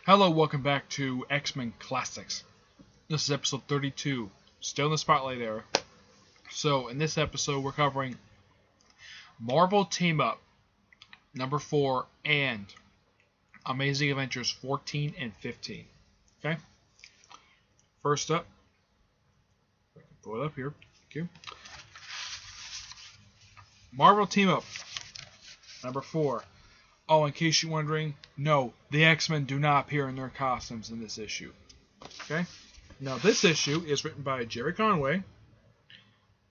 Hello, welcome back to X-Men Classics. This is episode 32, still in the Spotlight era. So, in this episode, we're covering Marvel Team Up number 4 and Amazing Adventures 14 and 15. Okay? First up, I can pull it up here. Thank you. Marvel Team Up number 4. Oh, in case you're wondering, no, the X-Men do not appear in their costumes in this issue. Okay? Now, this issue is written by Jerry Conway,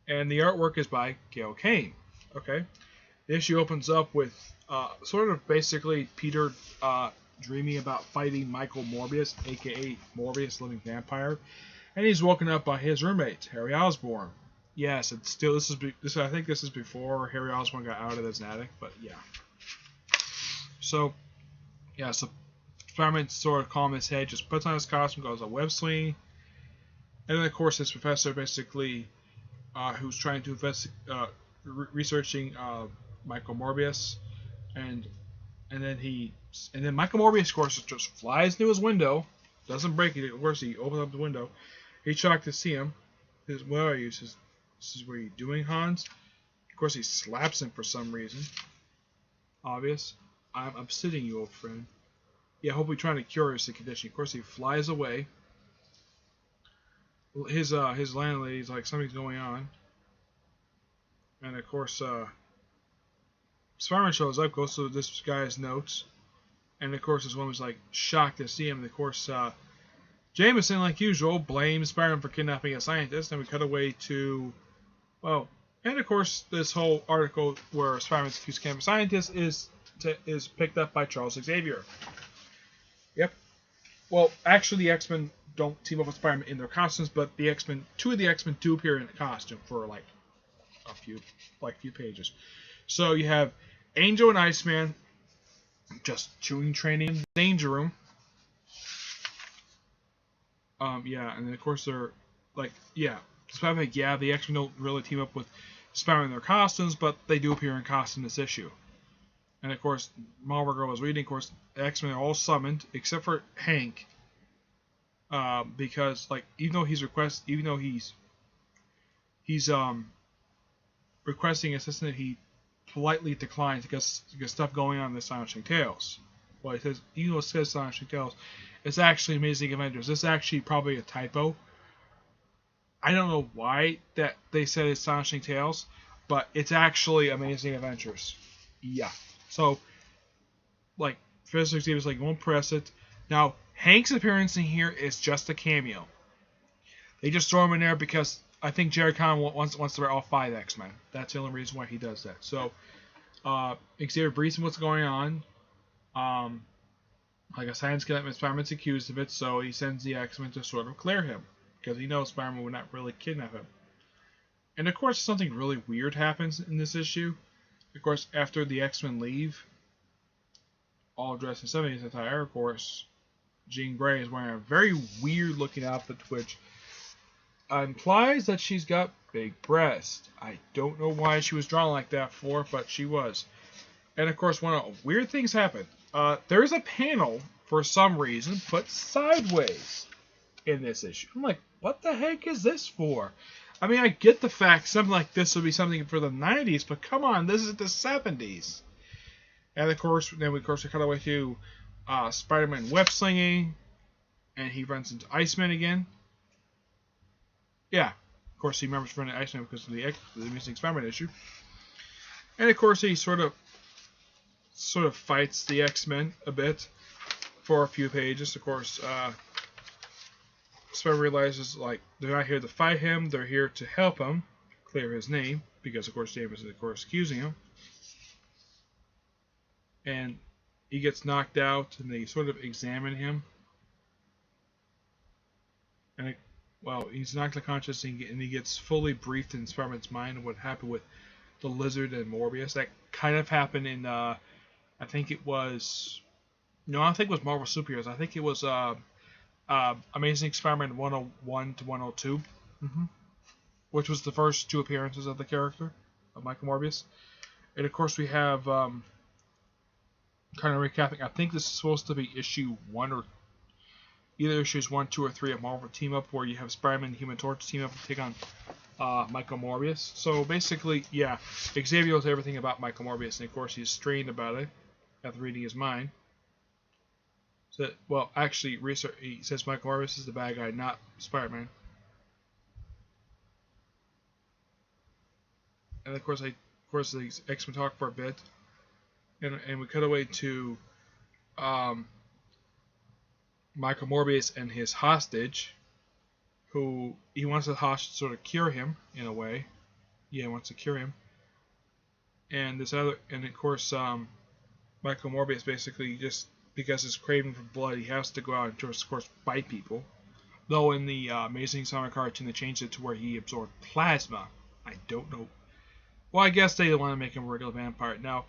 and the artwork is by Gail Kane. Okay? The issue opens up with sort of basically Peter dreaming about fighting Michael Morbius, aka Morbius, living vampire, and he's woken up by his roommate, Harry Osborn. Yes, it's still I think this is before Harry Osborn got out of his attic, but yeah. So Spider-Man sort of calm his head, just puts on his costume, goes on web swinging, and then of course this professor basically, who's trying to researching Michael Morbius, and then Michael Morbius of course just flies through his window, doesn't break it. Of course he opens up the window. He's shocked to see him. He says, "Where are you?" He says, "This is where you're doing, Hans." Of course he slaps him for some reason. Obvious. I'm upsetting you, old friend. Yeah, hopefully trying to cure his condition. Of course, he flies away. His landlady's like, something's going on. And of course, Spider-Man shows up, goes through this guy's notes. And of course, this woman's like shocked to see him. And of course, Jameson, like usual, blames Spider-Man for kidnapping a scientist. And we cut away to, well, and of course, this whole article where Spider-Man's accused of kidnapping a scientist is picked up by Charles Xavier. Yep. Well, actually, the X-Men don't team up with Spider-Man in their costumes, but two of the X-Men do appear in a costume for like a few pages. So you have Angel and Iceman just chewing training in the Danger Room. And then of course they're like, Spider-Man, the X-Men don't really team up with Spider-Man in their costumes, but they do appear in costume in this issue. And of course, Marvel Girl was reading. Of course, the X-Men are all summoned except for Hank, because like even though he's requesting assistance, he politely declines because stuff going on in the Astonishing Tales. Well, he says even though it says Astonishing Tales, it's actually Amazing Avengers. This is actually probably a typo. I don't know why that they said Astonishing Tales, but it's actually Amazing Adventures. Yeah. So, like, Professor Xavier's like, won't press it. Now, Hank's appearance in here is just a cameo. They just throw him in there because I think Jerry Conway wants to write all 5 X-Men. That's the only reason why he does that. So, Xavier briefs him what's going on. Like a science kidnapping, Spider-Man's accused of it, so he sends the X-Men to sort of clear him. Because he knows Spider-Man would not really kidnap him. And of course, something really weird happens in this issue. Of course, after the X-Men leave, all dressed in 70s attire, of course, Jean Grey is wearing a very weird-looking outfit, which implies that she's got big breasts. I don't know why she was drawn like that for, but she was. And of course, one of the weird things happened. There's a panel, for some reason, put sideways in this issue. I'm like, what the heck is this for? I mean, I get the fact something like this would be something for the 90s, but come on, this is the 70s. And of course, we cut away to Spider-Man web slinging, and he runs into Iceman again. Yeah, of course he remembers running into Iceman because of the Amazing Spider-Man issue. And of course he sort of fights the X-Men a bit for a few pages. Of course, Spider realizes like they're not here to fight him; they're here to help him clear his name because, of course, James is of course accusing him. And he gets knocked out, and they sort of examine him. And he's knocked unconscious, and he gets fully briefed in Spider-Man's mind of what happened with the Lizard and Morbius. That kind of happened in I think it was Marvel Superheroes. I think it was Amazing Spider-Man 101 to 102, which was the first 2 appearances of the character of Michael Morbius. And of course we have kind of recapping. I think this is supposed to be issue 1 or either issues 1, 2, or 3 of Marvel Team Up, where you have Spider-Man and Human Torch team up and take on Michael Morbius. So basically, yeah, Xavier knows everything about Michael Morbius, and of course he's strained about it after reading his mind. So, well, actually, he says Michael Morbius is the bad guy, not Spider-Man. And of course, the X-Men talk for a bit, and we cut away to Michael Morbius and his hostage, who he wants the hostage to sort of cure him in a way. Yeah, he wants to cure him. And of course, Michael Morbius basically just because he's craving for blood, he has to go out and just, of course, bite people. Though in the Amazing Summer cartoon, they changed it to where he absorbed plasma. I don't know. Well, I guess they want to make him a regular vampire. Now,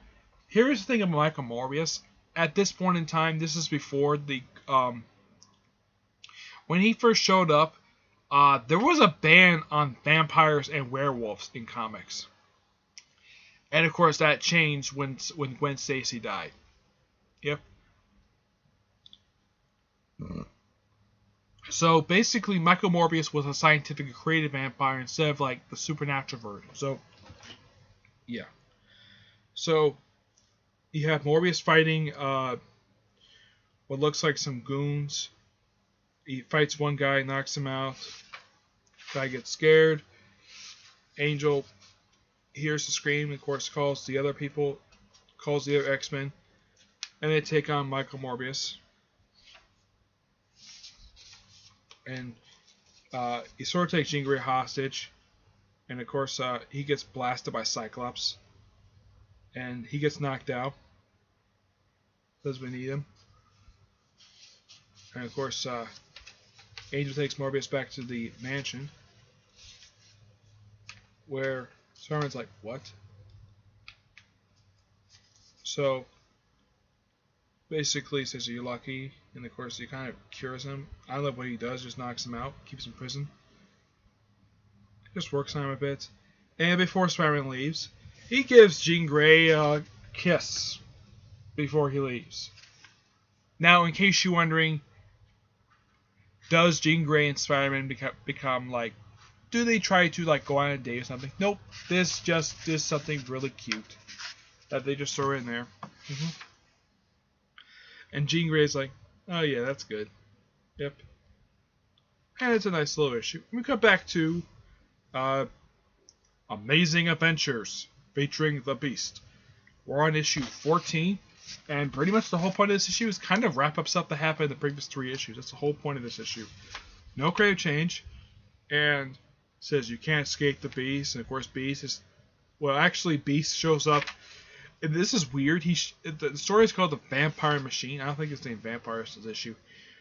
here's the thing about Michael Morbius. At this point in time, this is before the when he first showed up, there was a ban on vampires and werewolves in comics. And of course, that changed when Gwen Stacy died. Yep. So basically, Michael Morbius was a scientific creative vampire instead of like the supernatural version. So, yeah. So, you have Morbius fighting what looks like some goons. He fights one guy, knocks him out. Guy gets scared. Angel hears the scream, and of course calls the other people, calls the other X-Men, and they take on Michael Morbius. And he sort of takes Jean Grey hostage, and of course he gets blasted by Cyclops, and he gets knocked out. Does we need him? And of course Angel takes Morbius back to the mansion, where Spider-Man's like, what? So basically he says, you're lucky, and of course he kind of cures him. I love what he does, just knocks him out, keeps him in prison. Just works on him a bit. And before Spider-Man leaves, he gives Jean Grey a kiss before he leaves. Now, in case you're wondering, does Jean Grey and Spider-Man become like, do they try to like go on a date or something? Nope. This just is something really cute that they just throw in there. And Jean Grey's like, oh yeah, that's good. Yep. And it's a nice little issue. We cut back to Amazing Adventures featuring the Beast. We're on issue 14, and pretty much the whole point of this issue is kind of wrap up stuff that happened in the previous 3 issues. That's the whole point of this issue. No creative change, and says you can't escape the Beast, and of course Beast is, well, actually Beast shows up, and this is weird. The story is called The Vampire Machine. I don't think it's named Vampire in this issue,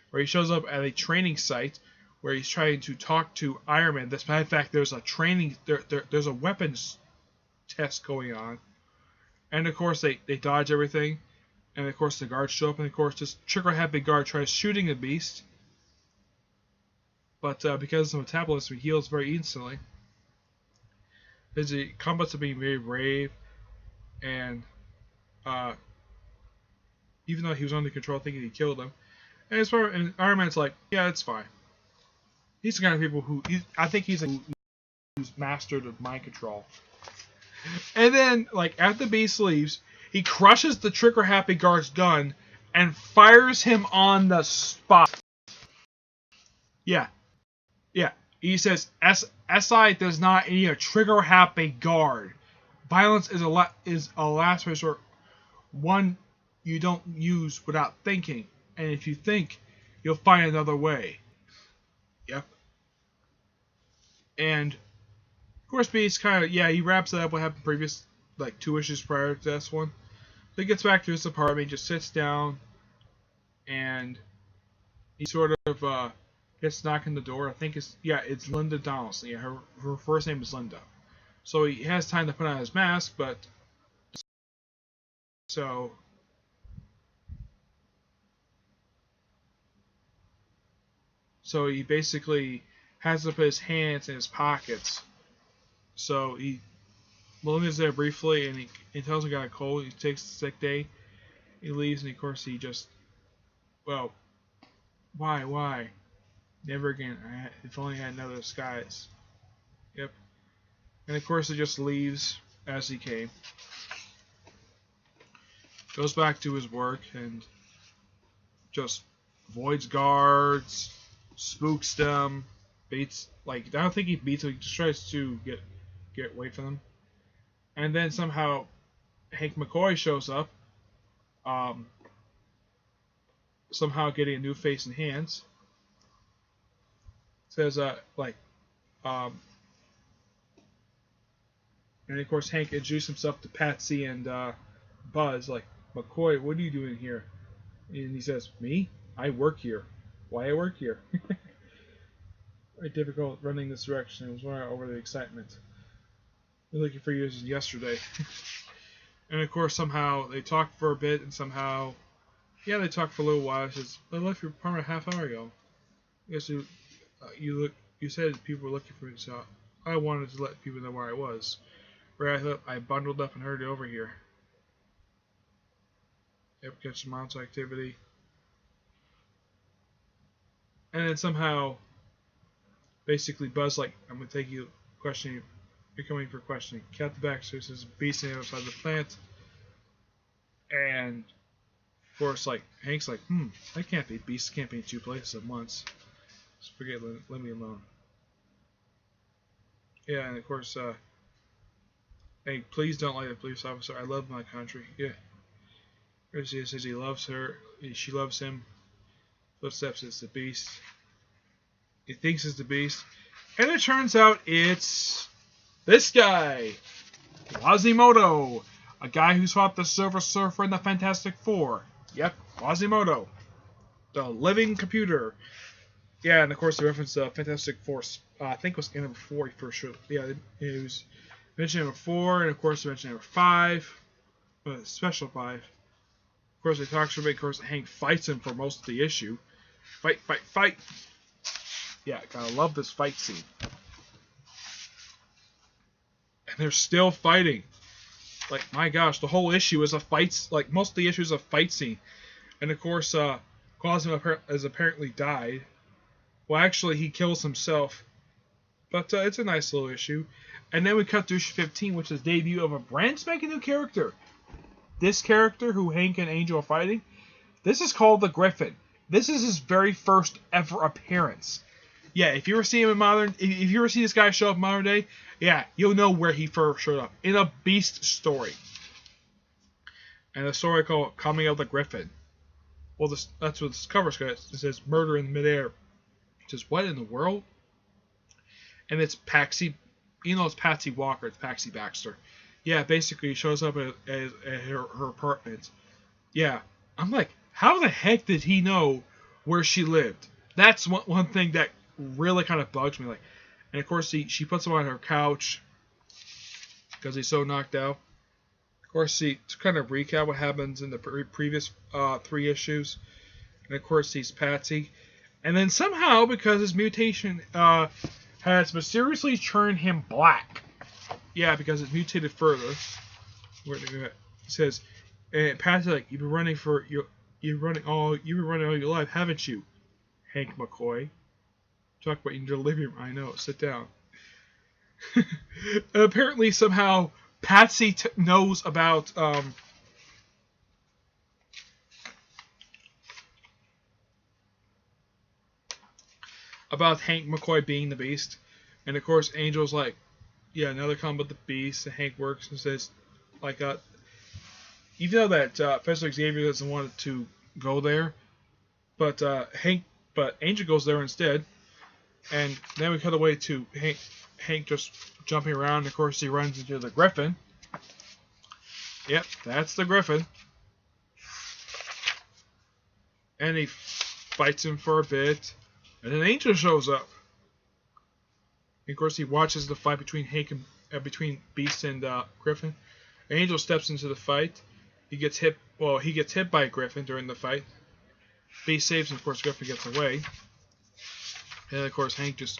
where he shows up at a training site where he's trying to talk to Iron Man. As a matter of fact, there's a training, there's a weapons test going on, and of course they dodge everything, and of course the guards show up, and of course this trigger-happy guard tries shooting the Beast, but because of the metabolism, he heals very instantly. He combats to being very brave, and even though he was under control, thinking he killed him, and Iron Man's like, yeah, it's fine. He's the kind of people I think he's who's mastered of mind control. And then, like, after the Beast leaves, he crushes the trigger-happy guard's gun and fires him on the spot. Yeah. He says, SI does not need a trigger-happy guard. Violence is a last resort, one you don't use without thinking. And if you think, you'll find another way. Yep. And of course, Beast kind of, he wraps it up what happened previous, like 2 issues prior to this one. So he gets back to his apartment, just sits down, and he sort of gets knocked on the door. I think it's Linda Donaldson. Yeah, her first name is Linda. So he has time to put on his mask, but so he basically has to put his hands in his pockets. So Melinda's there briefly, and he tells him he got a cold. He takes the sick day. He leaves, and of course he just, well, Why? Never again. If only I had another disguise. Yep. And of course, it just leaves as he came. Goes back to his work and just avoids guards, spooks them, beats. Like, I don't think he beats them. He just tries to get away from them. And then somehow Hank McCoy shows up. Somehow getting a new face and hands. Says and of course Hank introduced himself to Patsy and Buzz, like, McCoy, what are you doing here? And he says, me? I work here. Why I work here? Very difficult running this direction. It was more over the excitement. Been looking for you since yesterday. And of course somehow they talked for a bit, and somehow, yeah, they talked for a little while. He says, I left your apartment a half hour ago. Yes, you said people were looking for me, so I wanted to let people know where I was. Where I thought I bundled up and hurried over here. Yep, catch some mountain activity. And then somehow, basically Buzz, like, I'm gonna take you questioning. You're coming for questioning. Cat the Baxter says beast on the other side of the plant. And of course, like, Hank's like, that can't be. Beasts can't be in two places at once. Just forget, let me alone. Yeah, and of course, hey, please don't like the police officer. I love my country. Yeah. He says he loves her. She loves him. Footsteps is the beast. He thinks it's the beast. And it turns out it's this guy. Quasimodo. A guy who's fought the Silver Surfer in the Fantastic Four. Yep, Quasimodo. The living computer. Yeah, and of course the reference to Fantastic Four, I think it was number 4 for sure. Yeah, it was mentioned number 4, and of course mentioned number 5. Special 5. Of course, he talks about it. Of course, Hank fights him for most of the issue. Fight. Yeah, gotta love this fight scene. And they're still fighting. Like, my gosh, the whole issue is a fight. Like, most of the issue is a fight scene. And of course, Quasimodo has apparently died. Well, actually, he kills himself. But it's a nice little issue. And then we cut to issue 15, which is the debut of a brand spanking new character. This character, who Hank and Angel are fighting, this is called the Griffin. This is his very first ever appearance. Yeah, if you ever see him if you ever see this guy show up in modern day, yeah, you'll know where he first showed up. In a Beast story. And a story called Coming Out the Griffin. Well, that's what this cover says. It says murder in midair. It says, what in the world? And it's Patsy. You know, it's Patsy Walker. It's Patsy Baxter. Yeah, basically, he shows up at her apartment. Yeah, I'm like, how the heck did he know where she lived? That's one thing that really kind of bugs me. Like, and of course, she puts him on her couch because he's so knocked out. Of course, to kind of recap what happens in the previous 3 issues. And of course, he's Patsy. And then somehow, because his mutation has mysteriously turned him black. Yeah, because it's mutated further. It says, and Pat's like, you've been running all your life, haven't you, Hank McCoy? Talk about your delivery. I know. Sit down. Apparently, somehow Patsy knows about Hank McCoy being the Beast, and of course, Angel's like, yeah, another comment about the Beast, and Hank works and says, like, even though that Professor Xavier doesn't want to go there, but Angel goes there instead, and then we cut away to Hank just jumping around, and of course he runs into the Griffin. Yep, that's the Griffin. And he fights him for a bit, and then Angel shows up. And of course, he watches the fight between between Beast and Griffin. Angel steps into the fight. He gets hit. Well, he gets hit by Griffin during the fight. Beast saves him. Of course, Griffin gets away. And of course, Hank just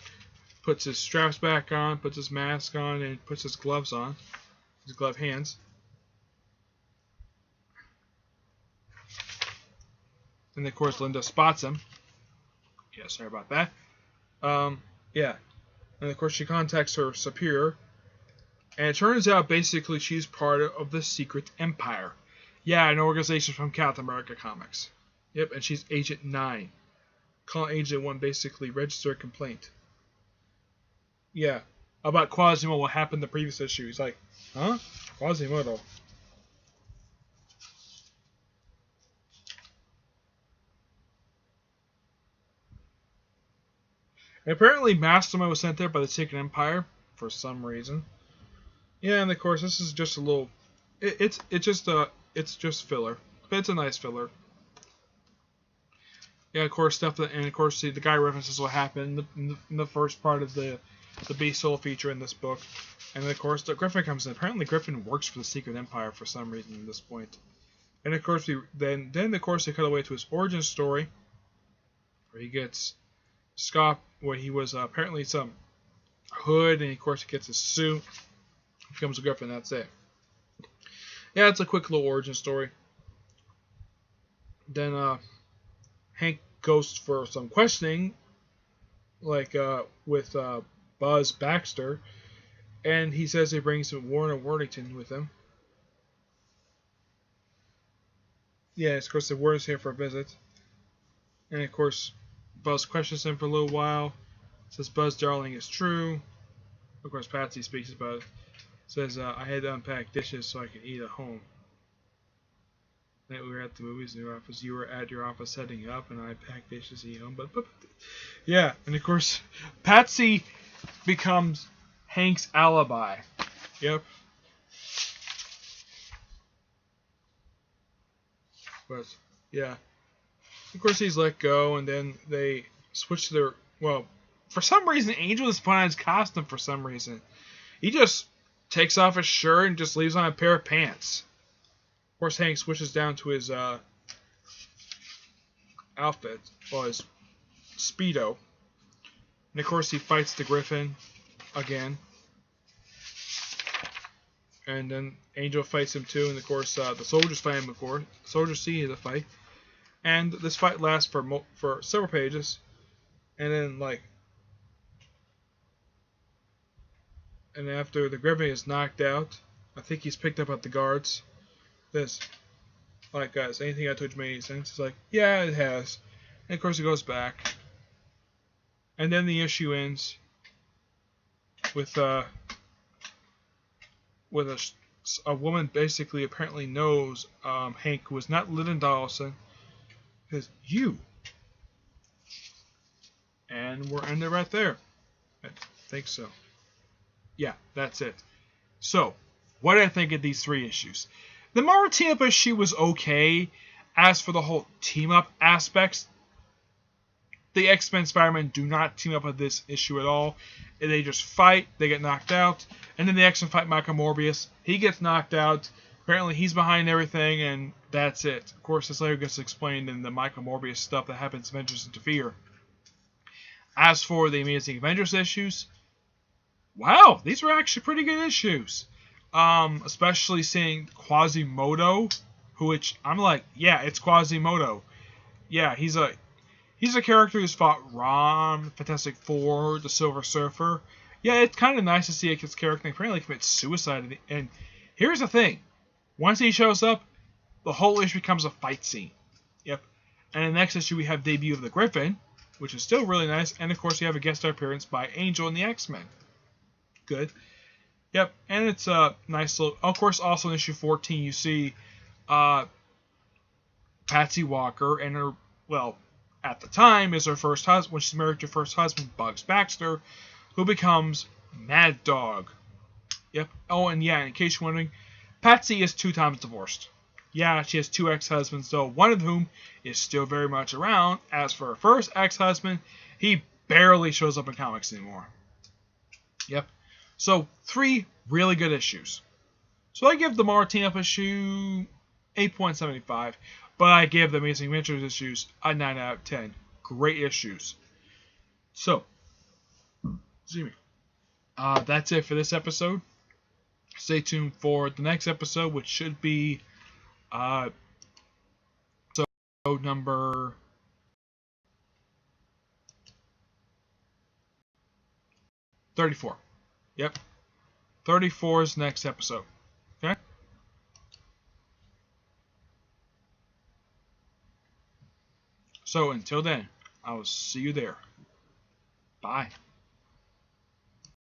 puts his straps back on, puts his mask on, and puts his gloves on. His glove hands. And of course, Linda spots him. Yeah, sorry about that. Yeah. And of course she contacts her superior, and it turns out basically she's part of the Secret Empire. Yeah, an organization from Captain America comics. Yep, and she's Agent 9. Call Agent 1 basically register a complaint. Yeah, about Quasimodo, what happened in the previous issue. He's like, huh? Quasimodo. And apparently Mastermind was sent there by the Secret Empire for some reason. Yeah, and of course this is just a little. It's just filler, but it's a nice filler. Yeah, of course stuff that, and of course the guy references what happened in the first part of the Beast Soul feature in this book, and then of course the Griffin comes in. Apparently Griffin works for the Secret Empire for some reason at this point, and of course then of course they cut away to his origin story, where he gets Scott, where he was apparently some hood, and of course he gets his suit, becomes a Griffin. That's it. Yeah, it's a quick little origin story. Then Hank goes for some questioning, like with Buzz Baxter, and he says he brings Warner Worthington with him. Yeah, of course the Warner's here for a visit, and of course Buzz questions him for a little while. Says Buzz darling is true. Of course Patsy speaks about it. Says I had to unpack dishes so I could eat at home. Night we were at the movies in your office. You were at your office setting up, and I packed dishes to eat home. But yeah, and of course, Patsy becomes Hank's alibi. Yep. But yeah, of course he's let go, and then they switch to their for some reason, Angel is put on his costume for some reason. He just takes off his shirt and just leaves on a pair of pants. Of course, Hank switches down to his outfit, his Speedo. And of course, he fights the Griffin again. And then Angel fights him too. And of course, the soldiers fight him before. The soldiers see the fight. And this fight lasts for several pages. And then, and after the Griffin is knocked out, I think he's picked up at the guards. This, guys, anything I told you made any sense? It's like, yeah, it has. And of course, it goes back. And then the issue ends with a woman basically apparently knows Hank was not Lyndon Dawson. Says, you. And we're ending right there. I think so. Yeah, that's it. So, what did I think of these 3 issues? The Marvel team-up issue was okay. As for the whole team-up aspects, the X-Men Spider-Man do not team up with this issue at all. They just fight, they get knocked out, and then the X-Men fight Michael Morbius. He gets knocked out. Apparently he's behind everything, and that's it. Of course, this later gets explained in the Michael Morbius stuff that happens in Avengers Into Fear. As for the Amazing Avengers issues, wow, these were actually pretty good issues. Especially seeing Quasimodo, which I'm like, yeah, it's Quasimodo. Yeah, he's a character who's fought Rom, Fantastic Four, the Silver Surfer. Yeah, it's kind of nice to see his character apparently commit suicide. And here's the thing. Once he shows up, the whole issue becomes a fight scene. Yep. And in the next issue, we have debut of the Griffin, which is still really nice. And, of course, you have a guest star appearance by Angel and the X-Men. Good. Yep. And it's a nice little... Of course, also in issue 14, you see Patsy Walker and her... Well, at the time, is her first husband... When she's married to her first husband, Bugs Baxter, who becomes Mad Dog. Yep. Oh, and yeah, in case you're wondering, Patsy is 2 times divorced. Yeah, she has 2 ex-husbands, though one of whom is still very much around. As for her first ex-husband, he barely shows up in comics anymore. Yep. So, 3 really good issues. So I give the Marvel Team-Up issue 8.75, but I give the Amazing Adventures issues a 9 out of 10. Great issues. So, excuse me. That's it for this episode. Stay tuned for the next episode, which should be episode number 34. Yep. 34 is next episode. Okay? So until then, I will see you there. Bye.